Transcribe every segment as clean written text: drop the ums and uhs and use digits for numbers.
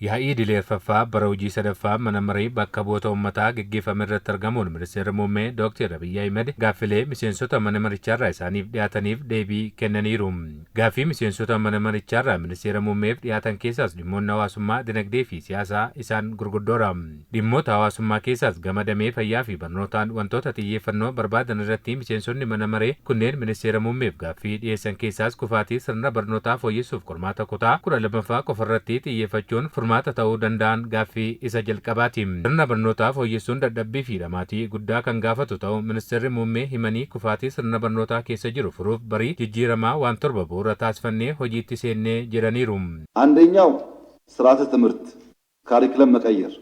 Yaa'ii Dileerfaffaa bara hojii sadaffaa mana marii bakka bu'oota uummataa gaggeeffame irratti argamuun ministeerri muummee Dr. Abiyyi Ahmed gaaffilee miseensota mana marichaarraa isaaniif dhiyaataniif deebii kennaniiru. Gaaffii miseensota mana marichaarraa ministeera muummeef dhiyaatan keessaas dhimmoonni hawaasummaa, dinagdee fi siyaasaa isaan gurguddoodha. Dhimmoota hawaasummaa keessaas gama damee fayyaa fi barnootaan wantoota xiyyeeffannoo barbaadan irratti miseensonni mana maree kunneen ministeera muummeef gaaffii dhiyeessan keessaas kufaatii sirna barnootaa fooyyessuuf qormaata kutaa 12ffaa qofarratti xiyyeeffachuun furmaata ta'uu danda'an gaaffii isa jalqabaati. Sirna barnootaa fooyyessuun dadhabbii fi dhamaatii guddaa kan gaafatu ta'uu ministeerri muummee himanii kufaatii sirna barnootaa keessa jiru furuuf barii jijjiiramaa waan torba bu'uura taasifannee hojiitti seennee jedhaniiru. አንደኛው ስርዓተ ትምህርት ካሪኩለም መቀየር፣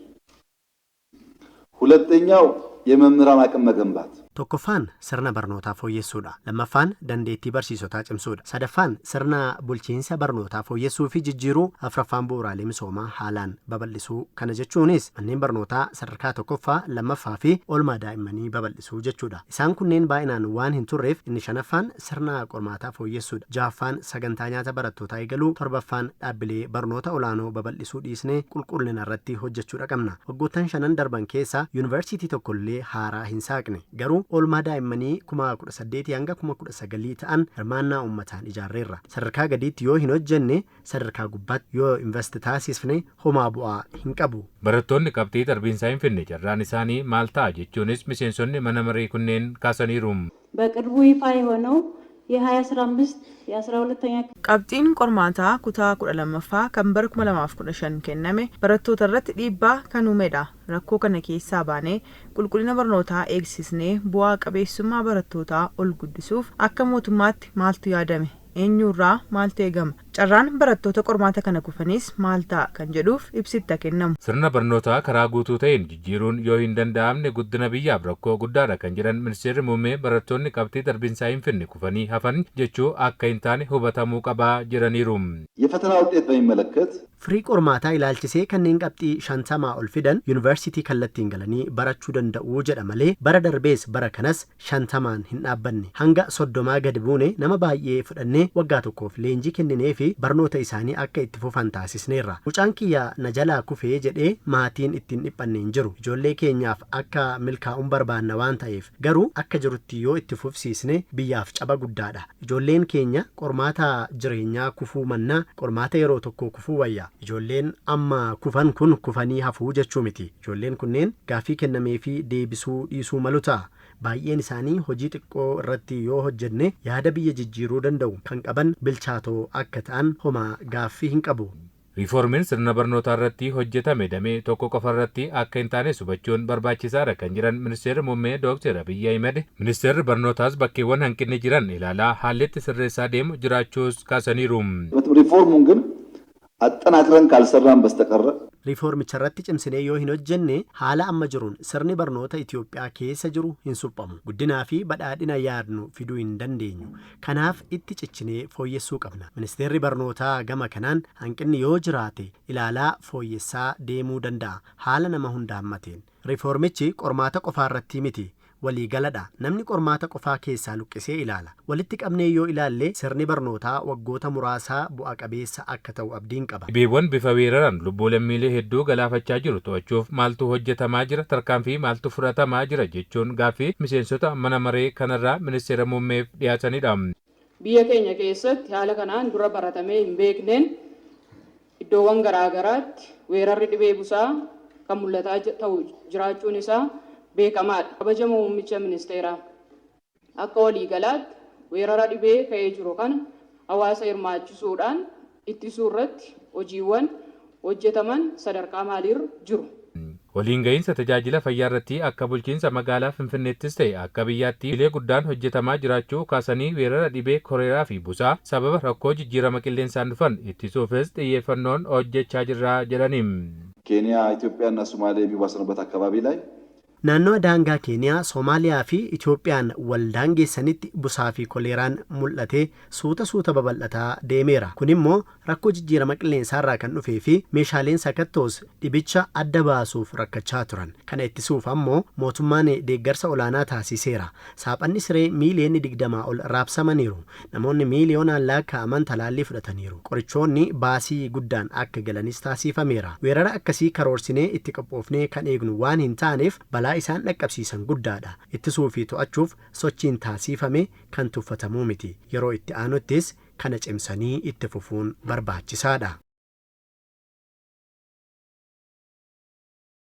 ሁለተኛው የመምህራን አቅም መገንባት። tokkoffaan sirna barnootaa fooyyessuudha. Lammaffaan dandeettii barsiisotaa cimsuudha. Sadaffaan sirna bulchiinsa barnootaa fooyyessuu fi jijjiiruu. Afraffaan bu'uuraalee misoomaa haalaan babal'isuu. Kana jechuunis manneen barnootaa sadarkaa tokkoffaa, lammaffaa fi oolmaa daa'immanii babal'isuu jechuudha. Isaan kunneen baay'inaan waan hin turreef inni shanaffaan sirna qormaataa fooyyessuudha. Jahaffaan sagantaa nyaata barattootaa eegaluu. Torbaffaan dhaabbilee barnoota olaanoo babal'isuu dhiisnee qulqullina irratti hojjechuudha qabna. Waggoottan shanan darban keessa yuunivarsiitii tokkollee haaraa hin saaqne. Garuu oolmaa daa'immanii 18,000 hanga 19,000 ta'an hirmaannaa uummataan ijaarreerra. Sadarkaa gadiitti yoo hin hojjenne sadarkaa gubbaatti yoo investi taasisne homaa bu'aa hin qabu. Barattoonni qabxii darbiinsaa hin finne carraan isaanii maal ta'a jechuunis miseensonni mana maree kunneen kaasaniiru. በቅርቡ ይፋ የሆነው የ2015 የ12ኛ qabxiin qormaataa kutaa 12ffaa kan bara 2015 kenname barattoota irratti dhiibbaa kan uumedha. Rakkoo kana keessaa baanee qulqullina barnootaa eegsisnee bu'aa qabeessummaa barattootaa ol guddisuuf akka mootummaatti maaltu yaadame? Eenyurraa maaltu eegama? Carraan barattoota qormaata kana kufanis maal ta'a kan jedhuuf ibsitta kennamu. Sirna barnootaa karaa guutuu ta'een jijjiiruun yoo hin danda'amne guddina biyyaaf rakkoo guddaadha kan jedhan ministeerri muummee barattoonni qabxii darbiinsaa hin finne kufanii hafan jechuu akka hin taane hubatamuu qabaa jedhaniiru. የፈተና ውጤት በሚመለከት Firii qormaataa ilaalchisee kanneen qabxii 50 ol fidan yuunivarsiitii kallattiin galanii barachuu danda'uu jedha malee bara darbees bara kanas 50 hin dhaabbanne. Hanga 30 gadi buune nama baay'ee fudhannee waggaa tokkoof leenjii kenninee fi barnoota isaanii akka itti fufan taasisneerra. Mucaan kiyya na jalaa kufee jedhee maatiin ittiin dhiphanne hin jiru. Ijoollee keenyaaf akka milkaa'uun barbaanna waan ta'eef garuu akka jirutti yoo itti fufsiisne biyyaaf caba guddaadha. Ijoolleen keenya qormaata jireenyaa kufuu mannaa qormaata yeroo tokko kufuu wayya. Ijoolleen amma kufan kun kufanii hafuu jechuu miti. Ijoolleen kunneen gaaffii kennamee fi deebisuu dhiisuu malu ta'a. Baay'een isaanii hojii xiqqoo irratti yoo hojjenne yaada biyya jijjiiruu danda'u kan qaban bilchaatoo akka ta'an homaa gaaffii hin qabu. Riiformiin sirna barnootaa irratti hojjetame damee tokko qofa irratti akka hin taane hubachuun barbaachisaadha kan jedhan ministeerri muummee Dr. Abiyyi Ahmed. Ministeerri barnootaas bakkeewwan hanqinni jiran ilaalaa haalli itti sirreessaa deemu jiraachuus kaasaniiru. ሪፎርሙን ግን አጠናክረን ካልሰራን በስተቀር Riiformicha irratti cimsinee yoo hin hojjenne haala amma jiruun sirni barnoota Itoophiyaa keessa jiru hin suphamu. Guddinaa fi badhaadhina yaadnu fiduu hin dandeenyu. Kanaaf itti cichinee fooyyessuu qabna. Ministeerri barnootaa gama kanaan hanqinni yoo jiraate ilaalaa fooyyessaa deemuu danda'a. Haala nama hunda hammateen. Riiformichi qormaata qofaa irratti miti. Waliigaladha. Namni qormaata qofaa keessaa luqqisee ilaala. Walitti qabnee yoo ilaalle sirni barnootaa waggoota muraasaa bu'a qabeessa akka ta'u abdiin qaba. Dhibeewwan bifa weeraraan lubbuu lammiilee hedduu galaafachaa jiru to'achuuf maaltu hojjetamaa jira, tarkaanfii maaltu fudhatamaa jira jechuun gaaffii miseensota mana maree kanarraa ministeera muummeef dhiyaatanidha. Biyya keenya keessatti haala kanaan dura baratamee hin beekneen iddoowwan garaagaraatti weerarri dhibee busaa kan mul'ataa ta'u jiraachuun isaa beekamaadha. Kabajamoo muummicha ministeeraa akka waliigalaatti weerara dhibee ka'ee jiru kana hawaasa hirmaachisuudhaan ittisuu irratti hojiiwwan hojjetaman sadarkaa maaliirra jiru? Waliin ga'iinsa tajaajila fayyaa irratti akka bulchiinsa magaalaa Finfinneettis ta'e akka biyyaatti ilee guddaan hojjetamaa jiraachuu kaasanii weerara dhibee koleeraa fi busaa sababa rakkoo jijjiirama qilleensaan dhufan ittisuufis xiyyeeffannoon hojjechaa jirra jedhaniim. ኬንያ፣ ኢትዮጵያና ሶማሌ የሚዋሰኑበት አካባቢ ላይ Naannoo daangaa Keeniyaa, Soomaaliyaa fi Itoophiyaan wal daangeessanitti busaa fi koleeraan mul'atee suuta babal'ataa deemeera. Kun immoo rakkoo jijjiirama qilleensaarraa kan dhufee fi meeshaaleen sakattoos dhibicha adda baasuuf rakkachaa turan. Kana ittisuuf ammoo mootummaan deeggarsa olaanaa taasiseera. Saaphanni siree miiliyoonni 20 ol raabsamaniiru. Namoonni miiliyoonaan lakkaa'aman talaallii fudhataniiru. Qorichoonni baasii guddaan akka galanis taasifameera. Weerara akkasii karoorsinee itti qophoofnee kan eegnu waan hin taaneef balaa isaan dhaqqabsiisan guddaadha. Ittisuu fi to'achuuf sochiin taasifame kan tuffatamuu miti. Yeroo itti aanuttis kana cimsanii itti fufuun barbaachisaadha.